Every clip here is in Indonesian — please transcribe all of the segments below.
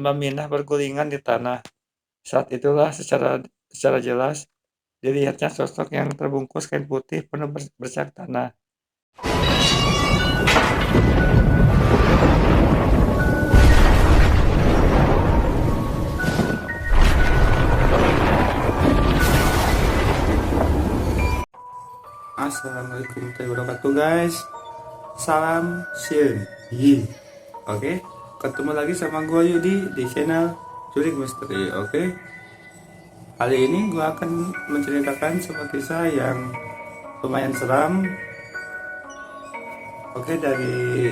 Mbak Minah bergulingan di tanah. Saat itulah secara jelas dilihatnya sosok yang terbungkus kain putih penuh bercak tanah. Assalamualaikum warahmatullahi wabarakatuh guys. Salam Shin Yi. Oke, ketemu lagi sama gue Yudi di channel Culik Misteri. Oke, kali ini gue akan menceritakan sebuah kisah yang lumayan seram. Oke, dari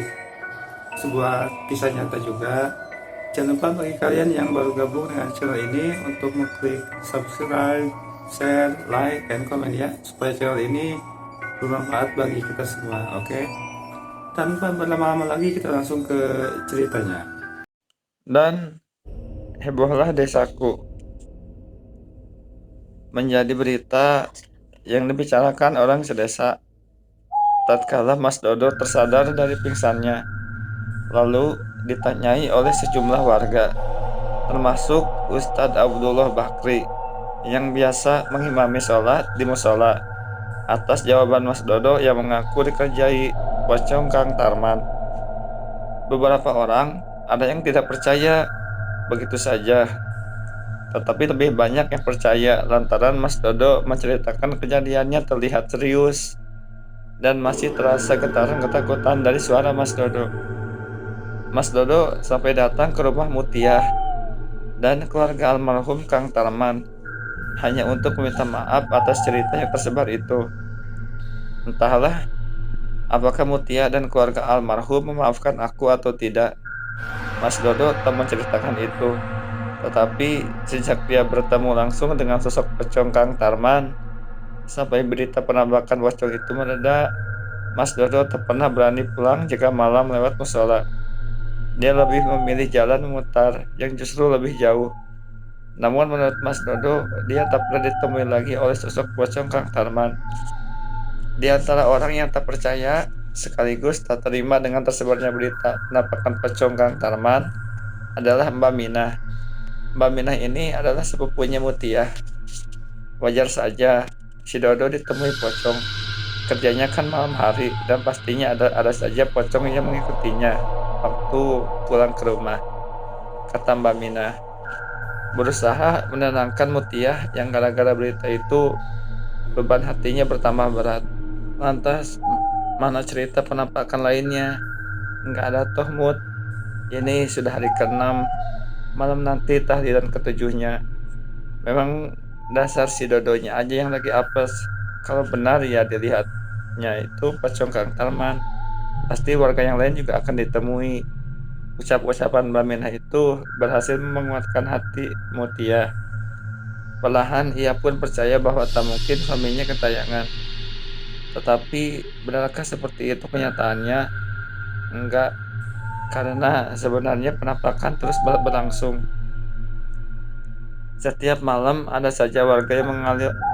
sebuah kisah nyata juga. Jangan lupa bagi kalian yang baru gabung dengan channel ini untuk mengklik subscribe, share, like, dan komen ya, supaya channel ini bermanfaat bagi kita semua. Oke, tanpa berlama-lama lagi kita langsung ke ceritanya. Dan hebohlah desaku menjadi berita yang dibicarakan orang sedesa tatkala Mas Dodo tersadar dari pingsannya, lalu ditanyai oleh sejumlah warga, termasuk Ustadz Abdullah Bakri yang biasa mengimami sholat di musola, atas jawaban Mas Dodo yang mengaku dikerjai pocong Kang Tarman. Beberapa orang ada yang tidak percaya begitu saja, tetapi lebih banyak yang percaya lantaran Mas Dodo menceritakan kejadiannya terlihat serius dan masih terasa getaran ketakutan dari suara Mas Dodo. Mas Dodo sampai datang ke rumah Mutiah dan keluarga almarhum Kang Tarman hanya untuk meminta maaf atas cerita yang tersebar itu. Entahlah apakah Mutia dan keluarga almarhum memaafkan aku atau tidak. Mas Dodo tak menceritakan itu. Tetapi sejak dia bertemu langsung dengan sosok pocong Kang Tarman, sampai berita penampakan pocong itu mereda, Mas Dodo tak pernah berani pulang jika malam lewat musola. Dia lebih memilih jalan memutar yang justru lebih jauh. Namun menurut Mas Dodo, dia tak pernah ditemui lagi oleh sosok pocong Kang Tarman. Di antara orang yang tak percaya sekaligus tak terima dengan tersebarnya berita penampakan pocong Kang Tarman adalah Mbak Minah. Mbak Minah ini adalah sepupunya Mutiah. Wajar saja si Dodo ditemui pocong. Kerjanya kan malam hari dan pastinya ada saja pocong yang mengikutinya waktu pulang ke rumah, kata Mbak Minah. Berusaha menenangkan Mutiah yang gara-gara berita itu beban hatinya bertambah berat. Lantas, mana cerita penampakan lainnya? Nggak ada toh, Mut. Ini sudah hari ke-6, malam nanti tahlilan ke-7-nya. Memang dasar si Dodonya aja yang lagi apes. Kalau benar ya dilihatnya itu pocong Kang Tarman, pasti warga yang lain juga akan ditemui. Ucap-ucapan Mbak Minah itu berhasil menguatkan hati Mutia. Perlahan ia pun percaya bahwa tak mungkin suaminya ketayangan. Tetapi benarkah seperti itu kenyataannya? Enggak, karena sebenarnya penampakan terus berlangsung. Setiap malam ada saja warga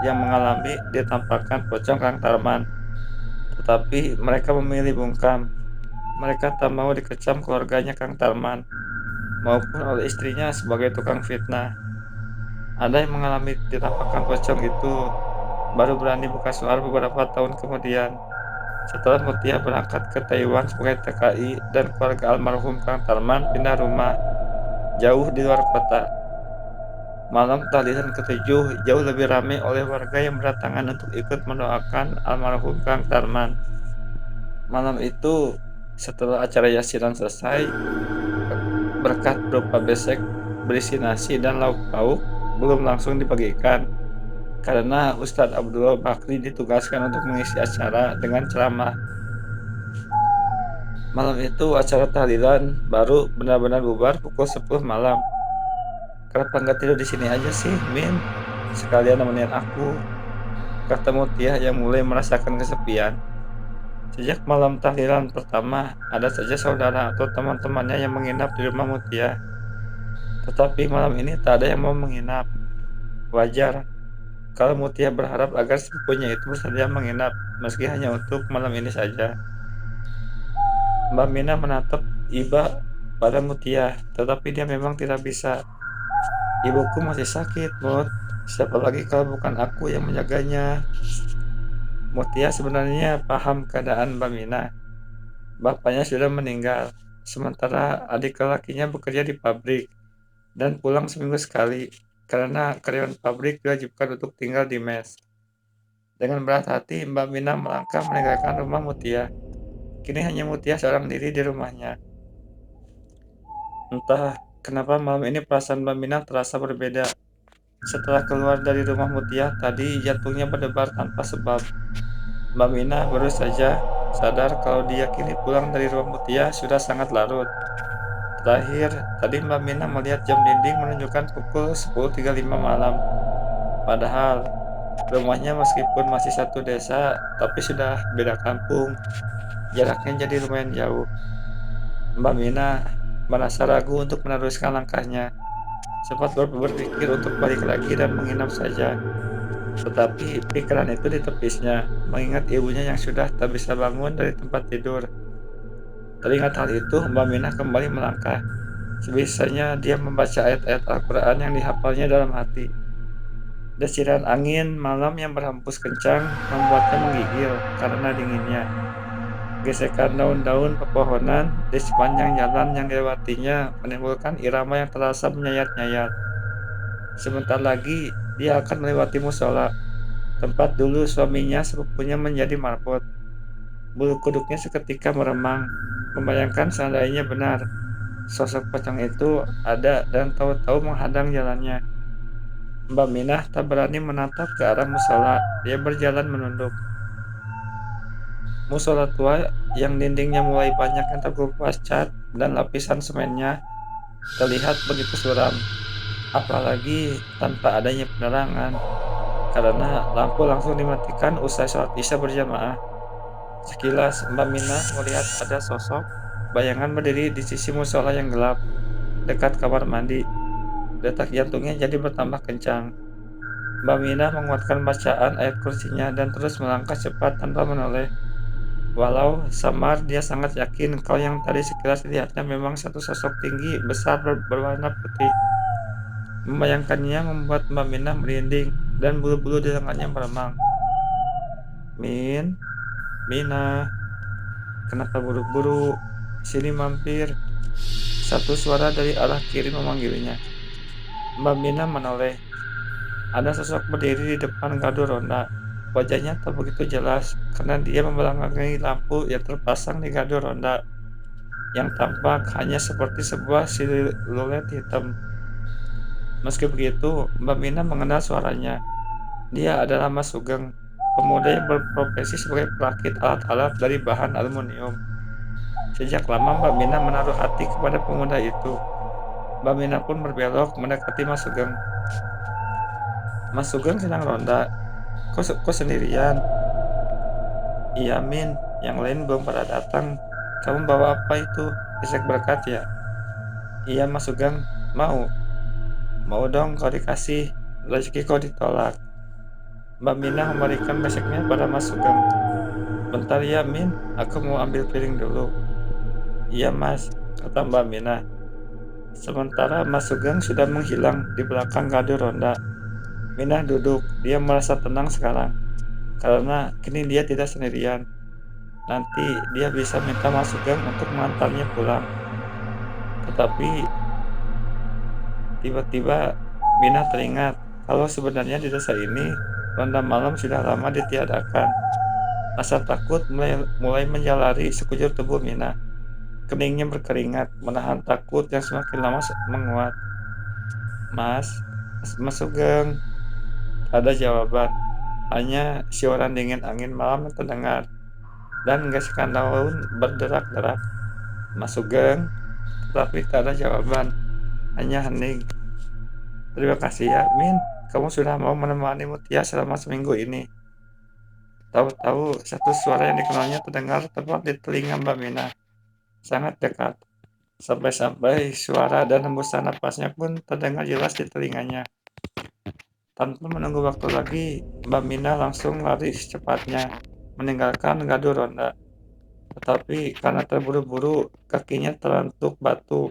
yang mengalami ditampakkan pocong Kang Tarman. Tetapi mereka memilih bungkam. Mereka tak mau dikecam keluarganya Kang Tarman maupun oleh istrinya sebagai tukang fitnah. Ada yang mengalami ditampakkan pocong itu baru berani buka suara beberapa tahun kemudian, setelah Mutia berangkat ke Taiwan sebagai TKI dan keluarga almarhum Kang Tarman pindah rumah jauh di luar kota. Malam tahlilan ke-7 jauh lebih ramai oleh warga yang berdatangan untuk ikut mendoakan almarhum Kang Tarman. Malam itu, setelah acara yasinan selesai, berkat berupa besek berisi nasi dan lauk pauk belum langsung dibagikan karena Ustadz Abdullah Bakri ditugaskan untuk mengisi acara dengan ceramah. Malam itu acara tahlilan baru benar-benar bubar pukul 10 malam. Kenapa nggak tidur di sini aja sih, Min? Sekalian nemenin aku, kata Mutia yang mulai merasakan kesepian. Sejak malam tahlilan pertama, ada saja saudara atau teman-temannya yang menginap di rumah Mutia. Tetapi malam ini tak ada yang mau menginap. Wajar, kalau Mutia berharap agar sepupunya itu bersedia menginap, meski hanya untuk malam ini saja. Mbak Mina menatap iba pada Mutia, tetapi dia memang tidak bisa. Ibuku masih sakit, Mut. Siapa lagi kalau bukan aku yang menjaganya? Mutia sebenarnya paham keadaan Mbak Mina. Bapaknya sudah meninggal, sementara adik lelakinya bekerja di pabrik dan pulang seminggu sekali karena karyawan pabrik diwajibkan untuk tinggal di mes. Dengan berat hati, Mbak Mina melangkah meninggalkan rumah Mutia. Kini hanya Mutia seorang diri di rumahnya. Entah kenapa malam ini perasaan Mbak Mina terasa berbeda. Setelah keluar dari rumah Mutia, tadi jantungnya berdebar tanpa sebab. Mbak Mina baru saja sadar kalau dia kini pulang dari rumah Mutia sudah sangat larut. Terakhir, tadi Mbak Mina melihat jam dinding menunjukkan pukul 10.35 malam. Padahal, rumahnya meskipun masih satu desa, tapi sudah beda kampung. Jaraknya jadi lumayan jauh. Mbak Mina merasa ragu untuk meneruskan langkahnya. Sempat berpikir untuk balik lagi dan menginap saja. Tetapi pikiran itu ditepisnya, mengingat ibunya yang sudah tak bisa bangun dari tempat tidur. Teringat hal itu, Mbak Mina kembali melangkah. Sebisanya dia membaca ayat-ayat Al-Quran yang dihafalnya dalam hati. Desiran angin malam yang berhembus kencang membuatnya menggigil karena dinginnya. Gesekan daun-daun pepohonan di sepanjang jalan yang dilewatinya menimbulkan irama yang terasa menyayat-nyayat. Sebentar lagi dia akan melewati musola, tempat dulu suaminya sepupunya menjadi marbot. Bulu kuduknya seketika meremang, membayangkan seandainya benar. Sosok pocong itu ada dan tahu-tahu menghadang jalannya. Mbak Minah tak berani menatap ke arah musola. Dia berjalan menunduk. Musola tua yang dindingnya mulai banyak yang terkelupas cat dan lapisan semennya terlihat begitu suram. Apalagi tanpa adanya penerangan. Karena lampu langsung dimatikan usai sholat isya berjamaah. Sekilas Mbak Minah melihat ada sosok bayangan berdiri di sisi musola yang gelap dekat kamar mandi. Detak jantungnya jadi bertambah kencang. Mbak Minah menguatkan bacaan ayat kursinya dan terus melangkah cepat tanpa menoleh. Walau samar, dia sangat yakin kalau yang tadi sekilas dilihatnya memang satu sosok tinggi, besar, berwarna putih. Membayangkannya membuat Mbak Minah merinding dan bulu-bulu di lengannya meremang. Min, Mina, kenapa buru-buru? Sini mampir. Satu suara dari arah kiri memanggilnya. Mbak Mina menoleh. Ada sosok berdiri di depan gardu ronda. Wajahnya tak begitu jelas karena dia membelakangi lampu yang terpasang di gardu ronda yang tampak hanya seperti sebuah siluet hitam. Meski begitu, Mbak Mina mengenal suaranya. Dia adalah Mas Sugeng, pemuda yang berprofesi sebagai perakit alat-alat dari bahan aluminium. Sejak lama Mbak Mina menaruh hati kepada pemuda itu. Mbak Mina pun berbelok mendekati Mas Sugeng. Mas Sugeng sedang ronda. Kok sendirian? Iya Min, yang lain belum pada datang. Kamu bawa apa itu? Gesek berkat ya? Iya Mas Sugeng, mau. Mau dong kau dikasih. Rezeki kau ditolak. Mbak Mina memberikan beseknya pada Mas Sugeng. Bentar ya Min, aku mau ambil piring dulu. Iya Mas, kata Mbak Mina. Sementara Mas Sugeng sudah menghilang di belakang gardu ronda. Mina duduk, dia merasa tenang sekarang. Karena kini dia tidak sendirian. Nanti dia bisa minta Mas Sugeng untuk mengantarnya pulang. Tetapi tiba-tiba Mina teringat kalau sebenarnya di desa ini ronda malam sudah lama ditiadakan. Rasa takut mulai menjalari sekujur tubuh Mina. Keningnya berkeringat, menahan takut yang semakin lama menguat. Mas, Mas Sugeng, ada jawaban. Hanya siuran dingin angin malam yang terdengar dan gesekan daun berderak-derak. Mas Sugeng, tetapi tak ada jawaban, hanya hening. Terima kasih ya, Min. Kamu sudah mau menemani Mutia selama seminggu ini. Tahu-tahu satu suara yang dikenalnya terdengar tepat di telinga Mbak Mina, sangat dekat. Sampai-sampai suara dan hembusan napasnya pun terdengar jelas di telinganya. Tanpa menunggu waktu lagi, Mbak Mina langsung lari secepatnya, meninggalkan gardu ronda. Tetapi karena terburu-buru, kakinya terantuk batu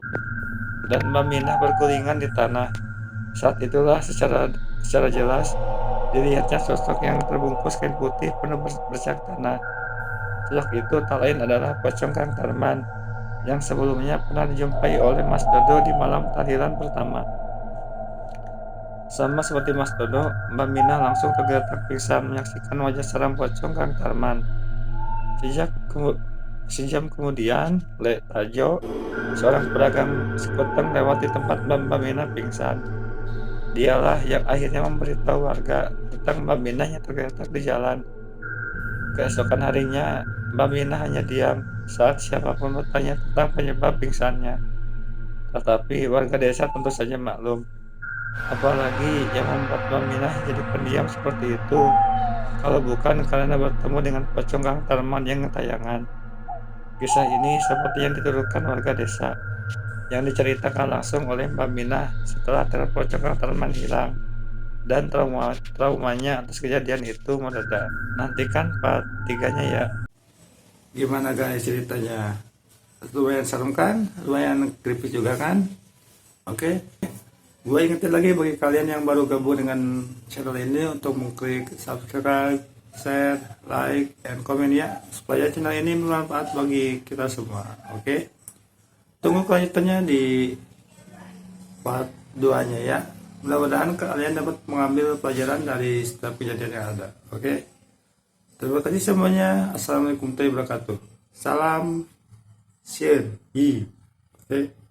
dan Mbak Minah bergulingan di tanah. Saat itulah secara jelas dilihatnya sosok yang terbungkus kain putih penuh bercak tanah. Sosok itu tak lain adalah pocong Kang Tarman yang sebelumnya pernah dijumpai oleh Mas Dodo di malam tahlilan pertama. Sama seperti Mas Dodo, Mbak Minah langsung tergeletak pingsan menyaksikan wajah seram pocong Kang Tarman. Sejak kemu- Sejam kemudian, Le Tajo, seorang pedagang sekuteng lewat di tempat Mbak Minah pingsan. Dialah yang akhirnya memberitahu warga tentang Mbak Minah yang tergeletak di jalan. Keesokan harinya, Mbak Minah hanya diam saat siapapun bertanya tentang penyebab pingsannya. Tetapi warga desa tentu saja maklum. Apalagi yang membuat Mbak Minah jadi pendiam seperti itu, kalau bukan karena bertemu dengan pocong Kang Tarman yang gentayangan. Kisah ini seperti yang diturunkan warga desa, yang diceritakan langsung oleh Mbak Minah setelah teror pocong Kang Tarman hilang. Dan traumanya atas kejadian itu mereda. Nantikan part tiganya ya. Gimana guys ceritanya? Lumayan serem kan? Lumayan creepy juga kan? Oke. Gue ingetin lagi bagi kalian yang baru gabung dengan channel ini untuk mengklik subscribe, share, like, dan komen ya. Supaya channel ini bermanfaat bagi kita semua. Oke. Tunggu kelanjutannya di part 2-nya ya. Mudah-mudahan kalian dapat mengambil pelajaran dari setiap kejadian yang ada. Oke. Terima kasih semuanya. Assalamualaikum warahmatullahi wabarakatuh. Salam Sien. Oke.